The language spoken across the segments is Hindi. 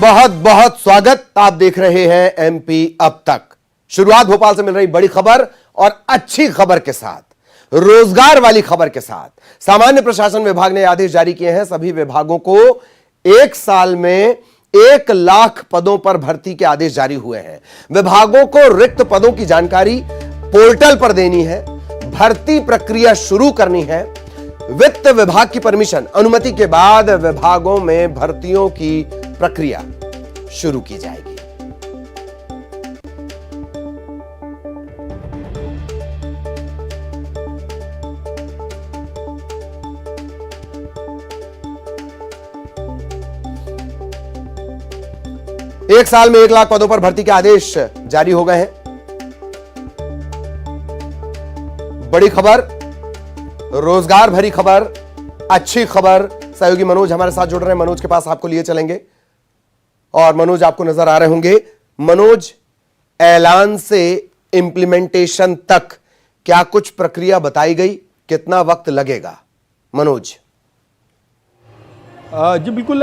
बहुत बहुत स्वागत। आप देख रहे हैं एमपी अब तक। शुरुआत भोपाल से मिल रही बड़ी खबर और अच्छी खबर के साथ, रोजगार वाली खबर के साथ। सामान्य प्रशासन विभाग ने आदेश जारी किए हैं। सभी विभागों को 1 साल में 1 लाख पदों पर भर्ती के आदेश जारी हुए हैं। विभागों को रिक्त पदों की जानकारी पोर्टल पर देनी है, भर्ती प्रक्रिया शुरू करनी है। वित्त विभाग की परमिशन, अनुमति के बाद विभागों में भर्तियों की प्रक्रिया शुरू की जाएगी। एक साल में 1 लाख पदों पर भर्ती के आदेश जारी हो गए हैं। बड़ी खबर, रोजगार भरी खबर, अच्छी खबर। सहयोगी मनोज हमारे साथ जुड़ रहे हैं। मनोज के पास आपको लिए चलेंगे और मनोज आपको नजर आ रहे होंगे। मनोज, ऐलान से इंप्लीमेंटेशन तक क्या कुछ प्रक्रिया बताई गई? कितना वक्त लगेगा? मनोज जी बिल्कुल,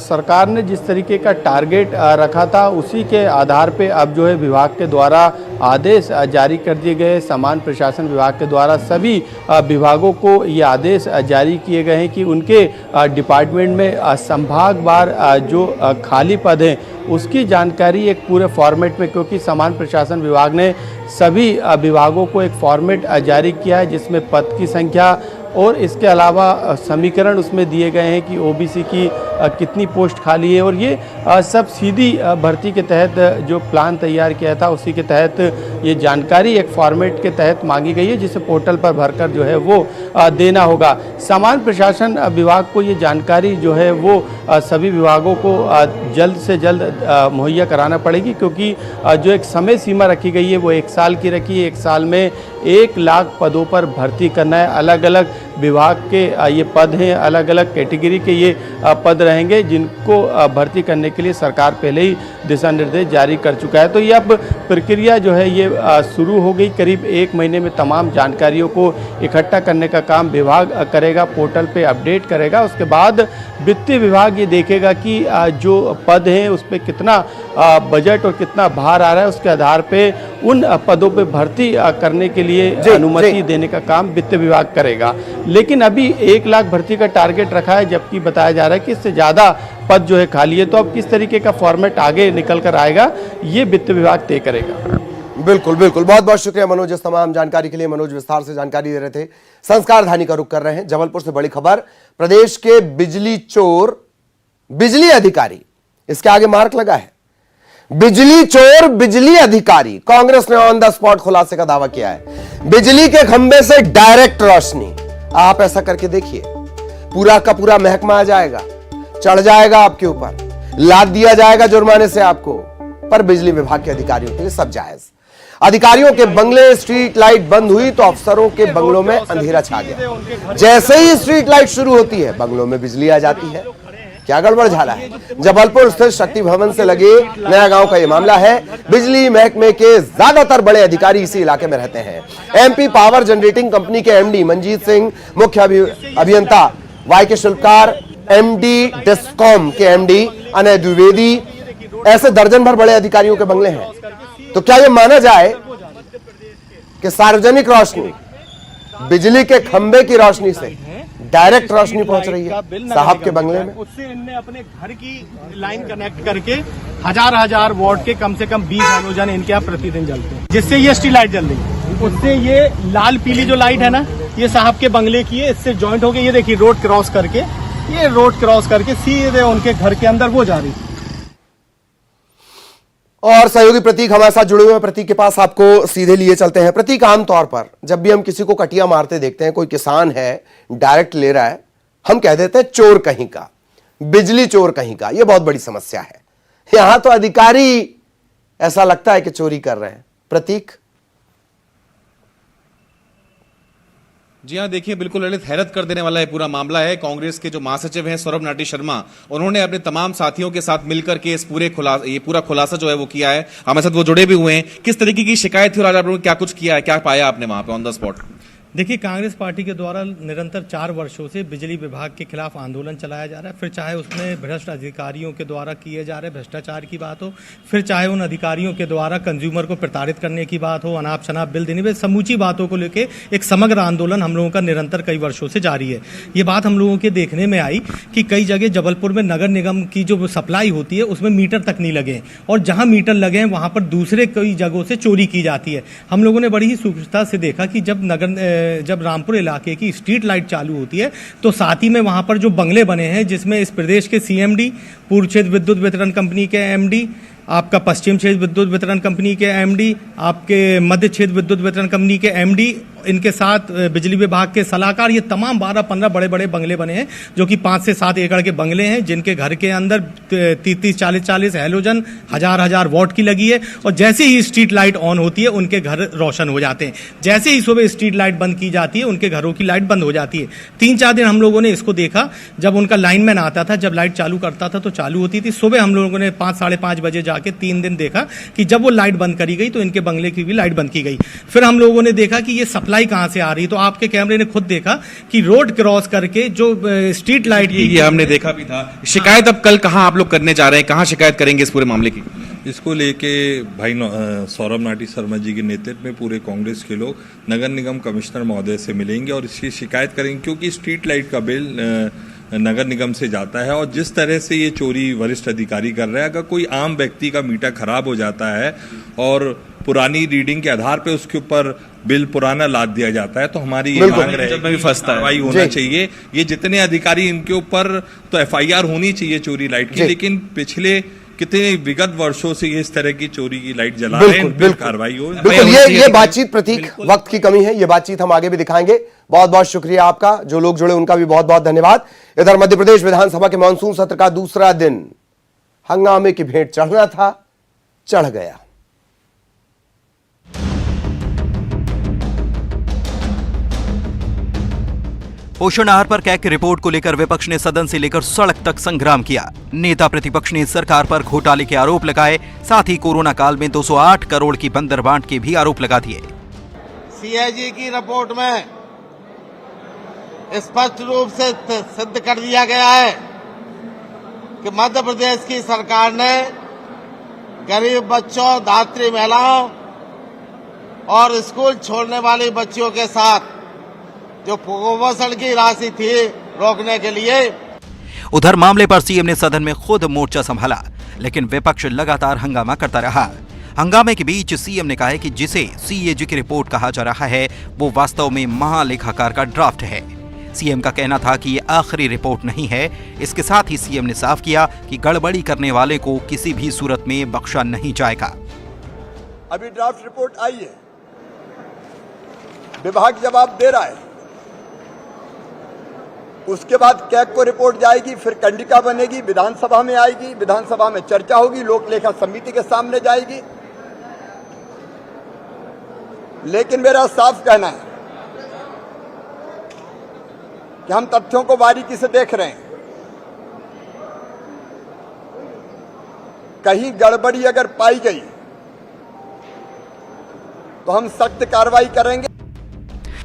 सरकार ने जिस तरीके का टारगेट रखा था उसी के आधार पे अब जो है विभाग के द्वारा आदेश जारी कर दिए गए। सामान्य प्रशासन विभाग के द्वारा सभी विभागों को ये आदेश जारी किए गए हैं कि उनके डिपार्टमेंट में संभागवार जो खाली पद हैं उसकी जानकारी एक पूरे फॉर्मेट में, क्योंकि सामान्य प्रशासन विभाग ने सभी विभागों को एक फॉर्मेट जारी किया है जिसमें पद की संख्या और इसके अलावा समीकरण उसमें दिए गए हैं कि ओबीसी की कितनी पोस्ट खाली है। और ये सब सीधी भर्ती के तहत जो प्लान तैयार किया था उसी के तहत ये जानकारी एक फॉर्मेट के तहत मांगी गई है, जिसे पोर्टल पर भरकर जो है वो देना होगा। सामान्य प्रशासन विभाग को ये जानकारी जो है वो सभी विभागों को जल्द से जल्द मुहैया कराना पड़ेगी, क्योंकि जो एक समय सीमा रखी गई है वो 1 साल की रखी है। 1 साल में 1 लाख पदों पर भर्ती करना है। अलग अलग विभाग के ये पद हैं, अलग अलग कैटेगरी के ये पद रहेंगे जिनको भर्ती करने के लिए सरकार पहले ही दिशा निर्देश जारी कर चुका है। तो ये अब प्रक्रिया जो है ये शुरू हो गई। करीब 1 महीने में तमाम जानकारियों को इकट्ठा करने का काम विभाग करेगा, पोर्टल पे अपडेट करेगा। उसके बाद वित्तीय विभाग ये देखेगा कि जो पद हैं उस पर कितना बजट और कितना भार आ रहा है। उसके आधार पे उन पदों पे भर्ती करने के लिए अनुमति देने का काम वित्त विभाग करेगा। लेकिन अभी 1 लाख भर्ती का टारगेट रखा है, जबकि बताया जा रहा है कि इससे ज़्यादा पद जो है खाली है। तो अब किस तरीके का फॉर्मेट आगे निकल कर आएगा ये वित्त विभाग तय करेगा। बिल्कुल बिल्कुल, बहुत बहुत शुक्रिया मनोज इस तमाम जानकारी के लिए। मनोज विस्तार से जानकारी दे रहे थे। संस्कार धानी का रुख कर रहे हैं। जबलपुर से बड़ी खबर, प्रदेश के बिजली चोर, बिजली अधिकारी, इसके आगे मार्क लगा है, बिजली चोर बिजली अधिकारी। कांग्रेस ने ऑन द स्पॉट खुलासे का दावा किया है। बिजली के खंभे से डायरेक्ट रोशनी। आप ऐसा करके देखिए, पूरा का पूरा महकमा आ जाएगा, चढ़ जाएगा आपके ऊपर, लाद दिया जाएगा जुर्माने से आपको। पर बिजली विभाग के अधिकारियों के लिए सब जायज। अधिकारियों के बंगले, स्ट्रीट लाइट बंद हुई तो अफसरों के बंगलों में अंधेरा छा गया। जैसे ही स्ट्रीट लाइट शुरू होती है बंगलों में बिजली आ जाती है। क्या गड़बड़ झाला है? जबलपुर स्थित शक्ति भवन से लगे नया गांव का यह मामला है। बिजली महकमे के ज्यादातर बड़े अधिकारी इसी इलाके में रहते हैं। एमपी पावर जनरेटिंग कंपनी के एमडी मंजीत सिंह, मुख्य अभियंता वाईके शिल्पकार, एमडी डिस्कॉम के एमडी अनय द्विवेदी, ऐसे दर्जन भर बड़े अधिकारियों के बंगले हैं। तो क्या यह माना जाए कि सार्वजनिक रोशनी, बिजली के खंभे की रोशनी से डायरेक्ट रोशनी पहुंच रही है साहब के बंगले में? उससे इनने अपने घर की लाइन कनेक्ट करके हजार वॉट के कम से कम 20 हैलोजन इनके यहाँ प्रतिदिन जलते हैं, जिससे ये स्ट्रीट लाइट जल रही है। उससे ये लाल पीली जो लाइट है ना, ये साहब के बंगले की है। इससे ज्वाइंट होके ये देखिए रोड क्रॉस करके सीधे उनके घर के अंदर वो जा रही है। और सहयोगी प्रतीक हमारे साथ जुड़े हुए हैं। प्रतीक के पास आपको सीधे लिए चलते हैं। प्रतीक, आमतौर पर जब भी हम किसी को कटिया मारते देखते हैं, कोई किसान है डायरेक्ट ले रहा है, हम कह देते हैं चोर कहीं का, बिजली चोर कहीं का। यह बहुत बड़ी समस्या है। यहां तो अधिकारी ऐसा लगता है कि चोरी कर रहे हैं। प्रतीक जी हाँ, देखिए बिल्कुल ललित, हैरत कर देने वाला ये पूरा मामला है। कांग्रेस के जो महासचिव हैं सौरभ नाटी शर्मा, उन्होंने अपने तमाम साथियों के साथ मिलकर के इस पूरा खुलासा जो है वो किया है। हमारे साथ वो जुड़े भी हुए हैं। किस तरीके की शिकायत थी और आज आप लोगों ने क्या कुछ किया है, क्या पाया आपने वहां पे ऑन द स्पॉट? देखिए, कांग्रेस पार्टी के द्वारा निरंतर 4 वर्षों से बिजली विभाग के खिलाफ आंदोलन चलाया जा रहा है। फिर चाहे उसमें भ्रष्ट अधिकारियों के द्वारा किए जा रहे भ्रष्टाचार की बात हो, फिर चाहे उन अधिकारियों के द्वारा कंज्यूमर को प्रताड़ित करने की बात हो, अनाप शनाप बिल देने में, समूची बातों को लेकर एक समग्र आंदोलन हम लोगों का निरंतर कई वर्षों से जारी है। ये बात हम लोगों के देखने में आई कि कई जगह जबलपुर में नगर निगम की जो सप्लाई होती है उसमें मीटर तक नहीं लगे, और जहां मीटर लगे हैं वहां पर दूसरे कई जगहों से चोरी की जाती है। हम लोगों ने बड़ी ही सूक्ष्मता से देखा कि जब रामपुर इलाके की स्ट्रीट लाइट चालू होती है तो साथ ही में वहां पर जो बंगले बने हैं, जिसमें इस प्रदेश के सीएमडी, पूर्व क्षेत्र विद्युत वितरण कंपनी के एमडी, आपका पश्चिम क्षेत्र विद्युत वितरण कंपनी के एमडी, आपके मध्य क्षेत्र विद्युत वितरण कंपनी के एमडी, इनके साथ बिजली विभाग के सलाहकार, ये तमाम 12-15 बड़े बड़े बंगले बने हैं जो कि 5 से 7 एकड़ के बंगले हैं, जिनके घर के अंदर 30-40 हैलोजन 1000 वॉट की लगी है। और जैसे ही स्ट्रीट लाइट ऑन होती है उनके घर रोशन हो जाते हैं। जैसे ही सुबह स्ट्रीट लाइट बंद की जाती है उनके घरों की लाइट बंद हो जाती है। 3-4 दिन हम लोगों ने इसको देखा। जब उनका लाइनमैन आता था, जब लाइट चालू करता था तो चालू होती थी। सुबह हम लोगों ने 5-5:30 बजे जाके 3 दिन देखा कि जब वो लाइट बंद करी गई तो इनके बंगले की भी लाइट बंद की गई। फिर हम लोगों ने देखा कि ये सप्लाई कहां से आ रही है, तो आपके कैमरे ने खुद देखा कि रोड क्रॉस करके जो स्ट्रीट लाइट ये हमने देखा भी था। शिकायत अब कल कहां आप लोग करने जा रहे हैं, कहां शिकायत करेंगे इस पूरे मामले की? इसको लेके भाई सौरभ नाटी शर्मा जी के नेतृत्व में पूरे कांग्रेस के लोग नगर निगम कमिश्नर महोदय से मिलेंगे और इसकी शिकायत करेंगे, क्योंकि स्ट्रीट लाइट का बिल नगर निगम से जाता है और जिस तरह से ये चोरी वरिष्ठ अधिकारी कर रहे हैं, अगर कोई आम व्यक्ति का मीटर खराब हो जाता है और पुरानी रीडिंग के आधार पे उसके ऊपर बिल पुराना लाद दिया जाता है, तो हमारी ये मांग रहे हैं कि कार्रवाई होना चाहिए। ये जितने अधिकारी, इनके ऊपर तो एफआईआर होनी चाहिए चोरी लाइट की, लेकिन पिछले कितने विगत वर्षों से ये इस तरह की चोरी की लाइट जला रहे हैं, बिल्कुल कार्रवाई हो। बिल्कुल, ये बातचीत प्रतीक, वक्त की कमी है, ये बातचीत हम आगे भी दिखाएंगे। बहुत बहुत शुक्रिया आपका, जो लोग जुड़े उनका भी बहुत बहुत धन्यवाद। इधर मध्य प्रदेश विधानसभा के मानसून सत्र का दूसरा दिन हंगामे की भेंट चढ़ना था, चढ़ गया। पोषण आहार पर कैग की रिपोर्ट को लेकर विपक्ष ने सदन से लेकर सड़क तक संग्राम किया। नेता प्रतिपक्ष ने सरकार पर घोटाले के आरोप लगाए, साथ ही कोरोना काल में 208 करोड़ की बंदर बांट के भी आरोप लगा दिए। सीएजी की रिपोर्ट में स्पष्ट रूप से सिद्ध कर दिया गया है कि मध्य प्रदेश की सरकार ने गरीब बच्चों, धात्री महिलाओं और स्कूल छोड़ने वाली बच्चियों के साथ जो कुपोषण की राशि थी रोकने के लिए। उधर मामले पर सीएम ने सदन में खुद मोर्चा संभाला, लेकिन विपक्ष लगातार हंगामा करता रहा। हंगामे के बीच सीएम ने कहा है कि जिसे सीएजी की रिपोर्ट कहा जा रहा है वो वास्तव में महालेखाकार का ड्राफ्ट है। सीएम का कहना था कि ये आखिरी रिपोर्ट नहीं है। इसके साथ ही सीएम ने साफ किया कि गड़बड़ी करने वाले को किसी भी सूरत में बख्शा नहीं जाएगा। अभी ड्राफ्ट रिपोर्ट आई है, विभाग जवाब दे रहा है, उसके बाद कैग को रिपोर्ट जाएगी, फिर कंडिका बनेगी, विधानसभा में आएगी, विधानसभा में चर्चा होगी, लोक लेखा समिति के सामने जाएगी। लेकिन मेरा साफ कहना है कि हम तथ्यों को बारीकी से देख रहे हैं। कहीं गड़बड़ी अगर पाई गई तो हम सख्त कार्रवाई करेंगे।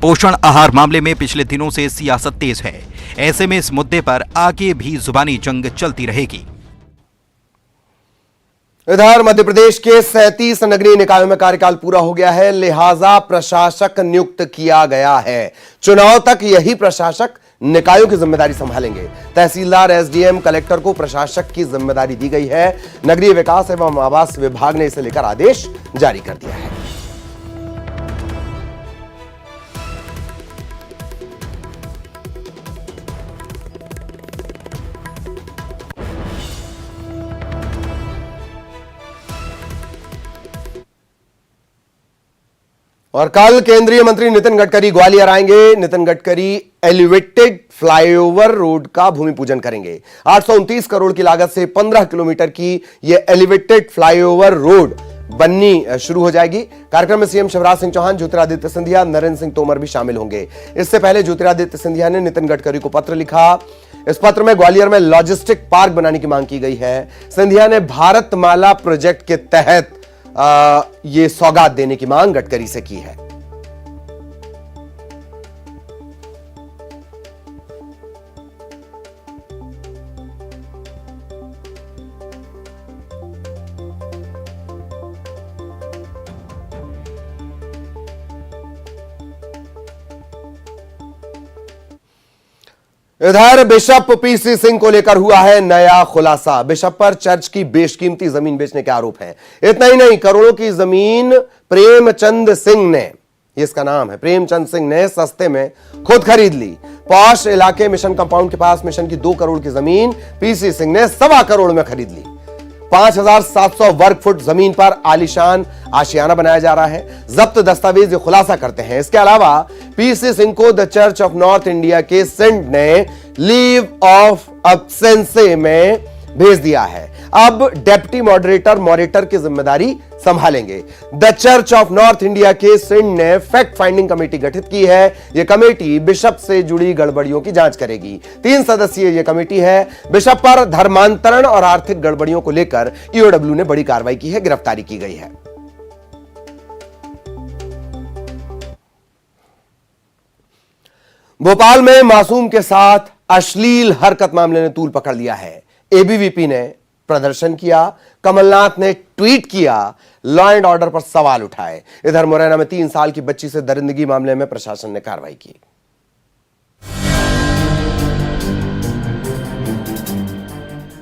पोषण आहार मामले में पिछले दिनों से सियासत तेज है। ऐसे में इस मुद्दे पर आगे भी जुबानी जंग चलती रहेगी। इधर मध्य प्रदेश के 37 नगरीय निकायों में कार्यकाल पूरा हो गया है, लिहाजा प्रशासक नियुक्त किया गया है। चुनाव तक यही प्रशासक निकायों की जिम्मेदारी संभालेंगे। तहसीलदार, एसडीएम, कलेक्टर को प्रशासक की जिम्मेदारी दी गई है। नगरीय विकास एवं आवास विभाग ने इसे लेकर आदेश जारी कर दिया है। और कल केंद्रीय मंत्री नितिन गडकरी ग्वालियर आएंगे। Nitin Gadkari elevated flyover road का भूमि पूजन करेंगे। 829 करोड़ की लागत से 15 किलोमीटर की यह एलिवेटेड फ्लाईओवर रोड बननी शुरू हो जाएगी। कार्यक्रम में सीएम शिवराज सिंह चौहान, ज्योतिरादित्य सिंधिया, नरेंद्र सिंह तोमर भी शामिल होंगे। इससे पहले ज्योतिरादित्य सिंधिया ने नितिन गडकरी को पत्र लिखा। इस पत्र में ग्वालियर में लॉजिस्टिक पार्क बनाने की मांग की गई है। सिंधिया ने भारतमाला प्रोजेक्ट के तहत ये सौगात देने की मांग गडकरी से की है। इधर बिशप पीसी सिंह को लेकर हुआ है नया खुलासा। बिशप पर चर्च की बेशकीमती जमीन बेचने के आरोप हैं। इतना ही नहीं, करोड़ों की जमीन प्रेमचंद सिंह ने, इसका नाम है, प्रेमचंद सिंह ने सस्ते में खुद खरीद ली। पॉश इलाके मिशन कंपाउंड के पास मिशन की 2 करोड़ की जमीन पीसी सिंह ने 1.25 करोड़ में खरीद ली। 5,700 वर्ग फुट जमीन पर आलीशान आशियाना बनाया जा रहा है। जब्त दस्तावेज खुलासा करते हैं। इसके अलावा पीसी सिंह को the church of north India के सेंट ने लीव ऑफ एब्सेंस में भेज दिया है। अब डेप्टी मॉडरेटर की जिम्मेदारी संभालेंगे। The church of north India के सेंट ने फैक्ट फाइंडिंग कमेटी गठित की है। यह कमेटी बिशप से जुड़ी गड़बड़ियों की जांच करेगी। 3 सदस्यीय यह कमेटी है। बिशप पर धर्मांतरण और आर्थिक गड़बड़ियों को लेकर ईओडब्ल्यू ने बड़ी कार्रवाई की है, गिरफ्तारी की गई है। भोपाल में मासूम के साथ अश्लील हरकत मामले ने तूल पकड़ लिया है। एबीवीपी ने प्रदर्शन किया, कमलनाथ ने ट्वीट किया, लॉ एंड ऑर्डर पर सवाल उठाए। इधर मुरैना में 3 साल की बच्ची से दरिंदगी मामले में प्रशासन ने कार्रवाई की।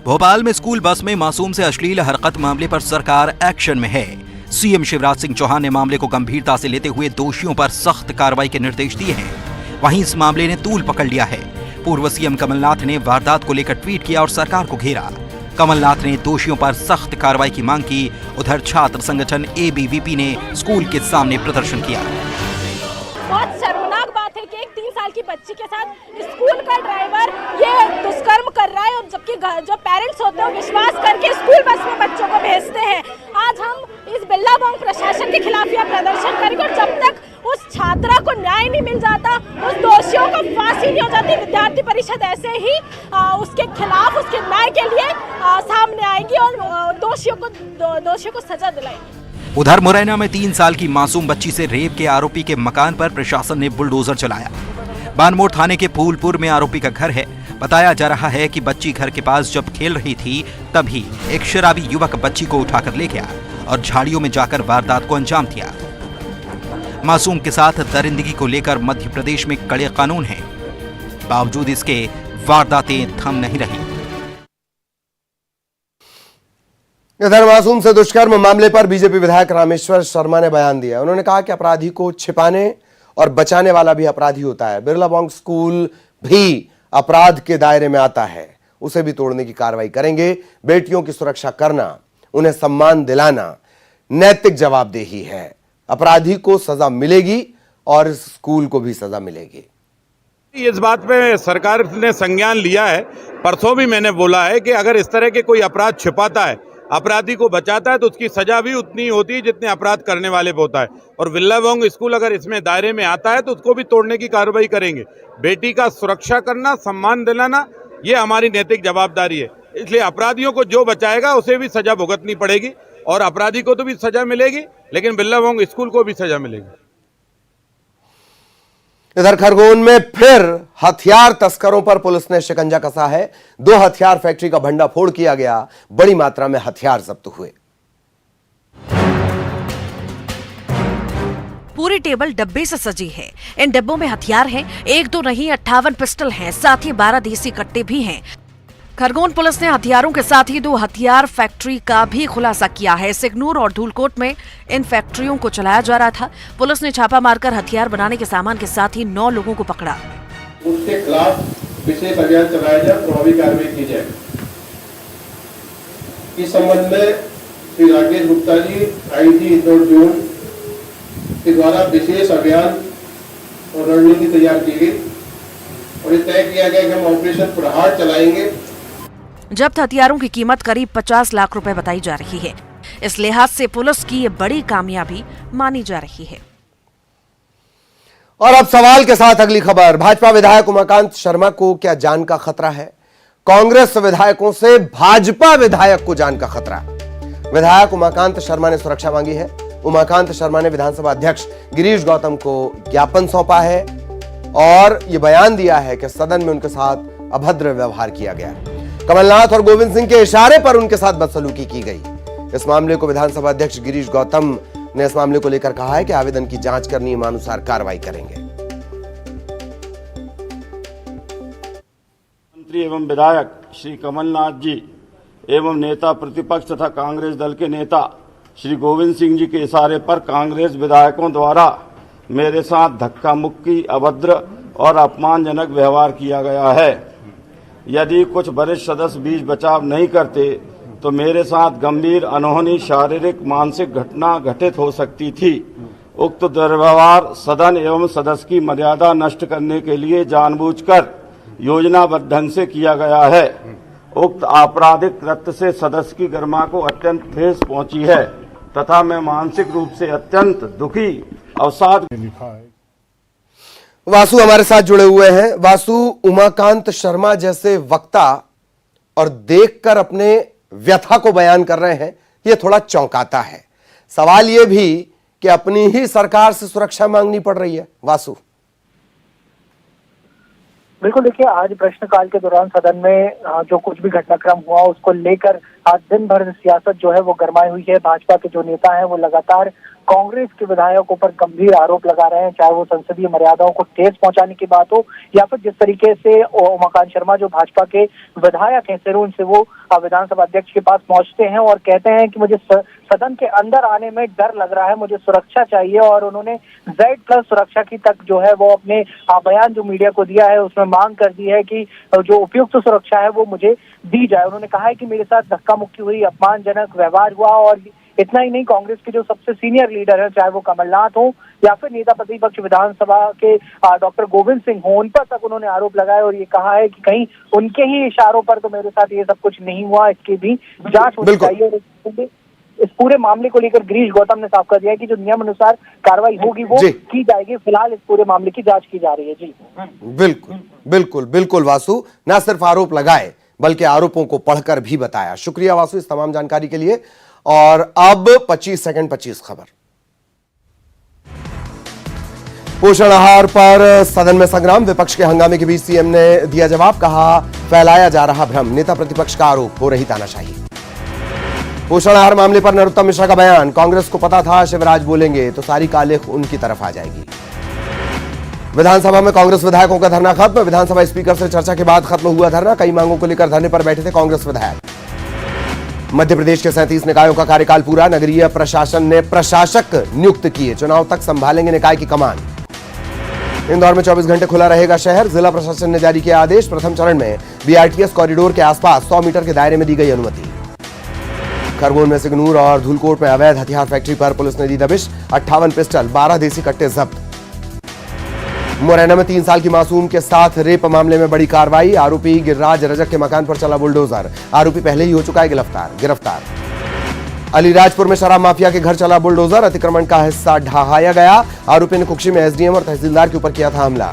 भोपाल में स्कूल बस में मासूम से अश्लील हरकत मामले पर सरकार एक्शन में है। सीएम शिवराज सिंह चौहान ने मामले को गंभीरता से लेते हुए दोषियों पर सख्त कार्रवाई के निर्देश दिए हैं। वहीं इस मामले ने तूल पकड़ लिया है। पूर्व सीएम कमलनाथ ने वारदात को लेकर ट्वीट किया और सरकार को घेरा। कमलनाथ ने दोषियों पर सख्त कार्रवाई की मांग की। उधर छात्र संगठन एबीवीपी ने स्कूल के सामने प्रदर्शन किया। बहुत शर्मनाक बात है कि एक 3 साल की बच्ची के साथ स्कूल का ड्राइवर ये दुष्कर्म कर रहा है, और जबकि जो पेरेंट्स होते हैं विश्वास करके स्कूल बस में बच्चों को भेजते हैं। आज हम इस बिल्ला बॉन्ग प्रशासन के खिलाफ यह प्रदर्शन करेंगे, और जब तक उस छात्रा को न्याय नहीं मिल जाता, उस दोषियों को फांसी नहीं हो जाती, विद्यार्थी परिषद ऐसे ही उसके खिलाफ, उसके न्याय के लिए सामने आएगी और दोषियों को सजा दिलाएगी। उधर मुरैना में 3 साल की मासूम बच्ची से रेप के आरोपी के मकान पर प्रशासन ने बुलडोजर चलाया। बानमोड़ थाने के फूलपुर में आरोपी का घर है। बताया जा रहा है कि बच्ची घर के पास जब खेल रही थी तभी एक शराबी युवक बच्ची को उठाकर ले गया और झाड़ियों में जाकर वारदात को अंजाम दिया। मासूम के साथ दरिंदगी को लेकर मध्य प्रदेश में कड़े कानून हैं, बावजूद इसके वारदातें थम नहीं रही। इधर मासूम से दुष्कर्म मामले पर बीजेपी विधायक रामेश्वर शर्मा ने बयान दिया। उन्होंने कहा कि अपराधी को छिपाने और बचाने वाला भी अपराधी होता है। बिरला बॉन्ग स्कूल भी अपराध के दायरे में आता है, उसे भी तोड़ने की कार्रवाई करेंगे। बेटियों की सुरक्षा करना, उन्हें सम्मान दिलाना नैतिक जवाबदेही है। अपराधी को सजा मिलेगी और इस स्कूल को भी सजा मिलेगी। इस बात पे सरकार ने संज्ञान लिया है। परसों भी मैंने बोला है कि अगर इस तरह के कोई अपराध छिपाता है, अपराधी को बचाता है, तो उसकी सजा भी उतनी होती है जितने अपराध करने वाले पे होता है। और बिरला बॉन्ग स्कूल अगर इसमें दायरे में आता है तो उसको भी तोड़ने की कार्रवाई करेंगे। बेटी का सुरक्षा करना, सम्मान दिलाना, ये हमारी नैतिक जवाबदारी है। इसलिए अपराधियों को जो बचाएगा उसे भी सजा भुगतनी पड़ेगी, और अपराधी को तो भी सजा मिलेगी, लेकिन बिरला बॉन्ग स्कूल को भी सजा मिलेगी। इधर खरगोन में फिर हथियार तस्करों पर पुलिस ने शिकंजा कसा है। 2 हथियार फैक्ट्री का भंडाफोड़ किया गया। बड़ी मात्रा में हथियार जब्त हुए। पूरी टेबल डब्बे से सजी है। इन डिब्बों में हथियार हैं, 1-2 नहीं 58 पिस्टल हैं, साथ ही 12 देसी कट्टे भी हैं। खरगोन पुलिस ने हथियारों के साथ ही 2 हथियार फैक्ट्री का भी खुलासा किया है। सिगनूर और धूलकोट में इन फैक्ट्रियों को चलाया जा रहा था। पुलिस ने छापा मारकर हथियार बनाने के सामान के साथ ही 9 लोगों को पकड़ा। उसके खिलाफ विशेष अभियान चलाया जाए, प्रभावी कार्रवाई की जाए। इस संबंध में श्री राकेश गुप्ता जी आईजी इंदौर जोन के द्वारा विशेष अभियान और रणनीति तैयार की गई और ये तय किया गया कि हम ऑपरेशन प्रहार चलाएंगे। जब्त हथियारों की कीमत करीब 50 लाख रुपए बताई जा रही है। इस लिहाज से पुलिस की ये बड़ी कामयाबी मानी जा रही है। और अब सवाल के साथ अगली खबर। भाजपा विधायक उमाकांत शर्मा को क्या जान का खतरा है? कांग्रेस विधायकों से भाजपा विधायक को जान का खतरा। विधायक उमाकांत शर्मा ने सुरक्षा मांगी है। उमाकांत शर्मा ने विधानसभा अध्यक्ष गिरीश गौतम को ज्ञापन सौंपा है और यह बयान दिया है कि सदन में उनके साथ अभद्र व्यवहार किया गया। कमलनाथ और गोविंद सिंह के इशारे पर उनके साथ बदसलूकी की गई। इस मामले को विधानसभा अध्यक्ष गिरीश गौतम ने इस मामले को लेकर कहा है कि आवेदन की जांच कर नियमानुसार कार्रवाई करेंगे। मंत्री एवं विधायक श्री कमलनाथ जी एवं नेता प्रतिपक्ष तथा कांग्रेस दल के नेता श्री गोविंद सिंह जी के इशारे पर कांग्रेस विधायकों द्वारा मेरे साथ धक्का मुक्की, अभद्र और अपमानजनक व्यवहार किया गया है। यदि कुछ वरिष्ठ सदस्य बीच बचाव नहीं करते तो मेरे साथ गंभीर अनहोनी शारीरिक मानसिक घटना घटित हो सकती थी। उक्त दुर्व्यवहार सदन एवं सदस्य की मर्यादा नष्ट करने के लिए जानबूझकर योजनाबद्ध ढंग से किया गया है। उक्त आपराधिक कृत्य से सदस्य की गरिमा को अत्यंत ठेस पहुंची है तथा मैं मानसिक रूप से अत्यंत दुखी अवसाद। वासु हमारे साथ जुड़े हुए हैं। वासु, उमाकांत शर्मा जैसे वक्ता और देखकर अपने व्यथा को बयान कर रहे हैं, यह थोड़ा चौंकाता है। सवाल यह भी कि अपनी ही सरकार से सुरक्षा मांगनी पड़ रही है। वासु, बिल्कुल, देखिए, आज प्रश्नकाल के दौरान सदन में जो कुछ भी घटनाक्रम हुआ उसको लेकर आज दिन भर सियासत जो है वो गरमाई हुई है। भाजपा के जो नेता हैं वो लगातार कांग्रेस के विधायकों पर गंभीर आरोप लगा रहे हैं, चाहे वो संसदीय मर्यादाओं को ठेस पहुंचाने की बात हो या फिर जिस तरीके से उमाकांत शर्मा जो भाजपा के विधायक हैं सिरोंज से वो विधानसभा अध्यक्ष के पास पहुंचते हैं और कहते हैं कि मुझे सदन के अंदर आने में डर लग रहा है, मुझे सुरक्षा चाहिए। और उन्होंने Z+ सुरक्षा की तक जो है वो अपने बयान जो मीडिया को दिया है उसमें मांग कर दी है कि जो उपयुक्त सुरक्षा है वो मुझे दी जाए। उन्होंने कहा है कि मेरे साथ धक्का मुक्की हुई, अपमानजनक व्यवहार हुआ और इतना ही नहीं, कांग्रेस के जो सबसे सीनियर लीडर है, चाहे वो कमलनाथ हो या फिर नेता प्रतिपक्ष विधानसभा के डॉक्टर गोविंद सिंह हो, उन पर तक उन्होंने आरोप लगाए और ये कहा है कि कहीं उनके ही इशारों पर तो मेरे साथ ये सब कुछ नहीं हुआ, इसकी भी जांच होनी चाहिए। और इस पूरे मामले को लेकर गिरीश गौतम ने साफ कर दिया है कि जो नियम अनुसार कार्रवाई होगी वो की जाएगी। फिलहाल इस पूरे मामले की जांच की जा रही है। जी बिल्कुल बिल्कुल बिल्कुल वासु, ना सिर्फ आरोप लगाए बल्कि आरोपों को पढ़कर भी बताया। शुक्रिया वासु इस तमाम जानकारी के लिए। और अब 25 सेकंड 25 खबर। पोषण आहार पर सदन में संग्राम, विपक्ष के हंगामे के बीच सीएम ने दिया जवाब, कहा फैलाया जा रहा भ्रम, नेता प्रतिपक्ष का आरोप, हो रही तानाशाही। पोषण आहार मामले पर नरोत्तम मिश्रा का बयान, कांग्रेस को पता था शिवराज बोलेंगे तो सारी कालेख उनकी तरफ आ जाएगी। विधानसभा में कांग्रेस विधायकों का धरना खत्म, विधानसभा स्पीकर से चर्चा के बाद खत्म हुआ धरना, कई मांगों को लेकर धरने पर बैठे थे कांग्रेस विधायक। मध्य प्रदेश के 37 निकायों का कार्यकाल पूरा, नगरीय प्रशासन ने प्रशासक नियुक्त किए, चुनाव तक संभालेंगे निकाय की कमान। इंदौर में 24 घंटे खुला रहेगा शहर, जिला प्रशासन ने जारी किया आदेश, प्रथम चरण में BRTS कॉरिडोर के आसपास 100 मीटर के दायरे में दी गई अनुमति। खरगोन में सिगनूर और धूलकोट में अवैध हथियार फैक्ट्री पर पुलिस ने दी दबिश, 58 पिस्टल, 12 देसी कट्टे जब्त। मुरैना में 3 साल की मासूम के साथ रेप मामले में बड़ी कार्रवाई, आरोपी गिरिराज रजक के मकान पर चला बुलडोजर, आरोपी पहले ही हो चुका है गिरफ्तार। अलीराजपुर में शराब माफिया के घर चला बुलडोजर, अतिक्रमण का हिस्सा ढहाया गया, आरोपी ने कुक्षी में SDM और तहसीलदार के ऊपर किया था हमला।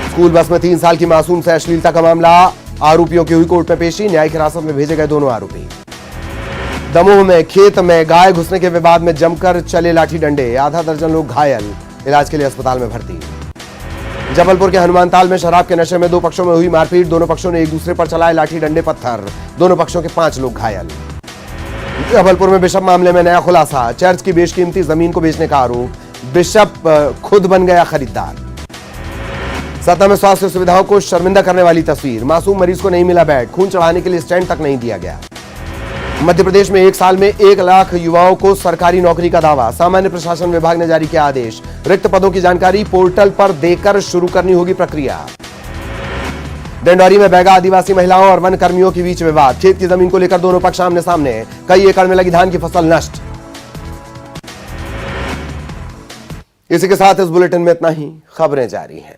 स्कूल बस में 3 साल की मासूम से अश्लीलता का मामला, आरोपियों की हुई कोर्ट में पेशी, न्यायिक हिरासत में भेजे गए दोनों आरोपी। दमोह में खेत में गाय घुसने के विवाद में जमकर चले लाठी डंडे, आधा दर्जन लोग घायल, इलाज के लिए अस्पताल में भर्ती। जबलपुर के हनुमानताल में शराब के नशे में 2 पक्षों में हुई मारपीट, दोनों पक्षों ने एक दूसरे पर चलाए लाठी डंडे पत्थर, दोनों पक्षों के 5 लोग घायल। जबलपुर में बिशप मामले में नया खुलासा, चर्च की बेशकीमती जमीन को बेचने का आरोप, बिशप खुद बन गया खरीदार। सतना में स्वास्थ्य सुविधाओं को शर्मिंदा करने वाली तस्वीर, मासूम मरीज को नहीं मिला बेड, खून चढ़ाने के लिए स्टैंड तक नहीं दिया गया। मध्य प्रदेश में 1 साल में 1 लाख युवाओं को सरकारी नौकरी का दावा, सामान्य प्रशासन विभाग ने जारी किया आदेश, रिक्त पदों की जानकारी पोर्टल पर देकर शुरू करनी होगी प्रक्रिया। डिंडौरी में बैगा आदिवासी महिलाओं और वन कर्मियों के बीच विवाद, खेत की जमीन को लेकर दोनों पक्ष आमने सामने, कई एकड़ में लगी धान की फसल नष्ट। इसी के साथ इस बुलेटिन में इतना ही, खबरें जारी हैं।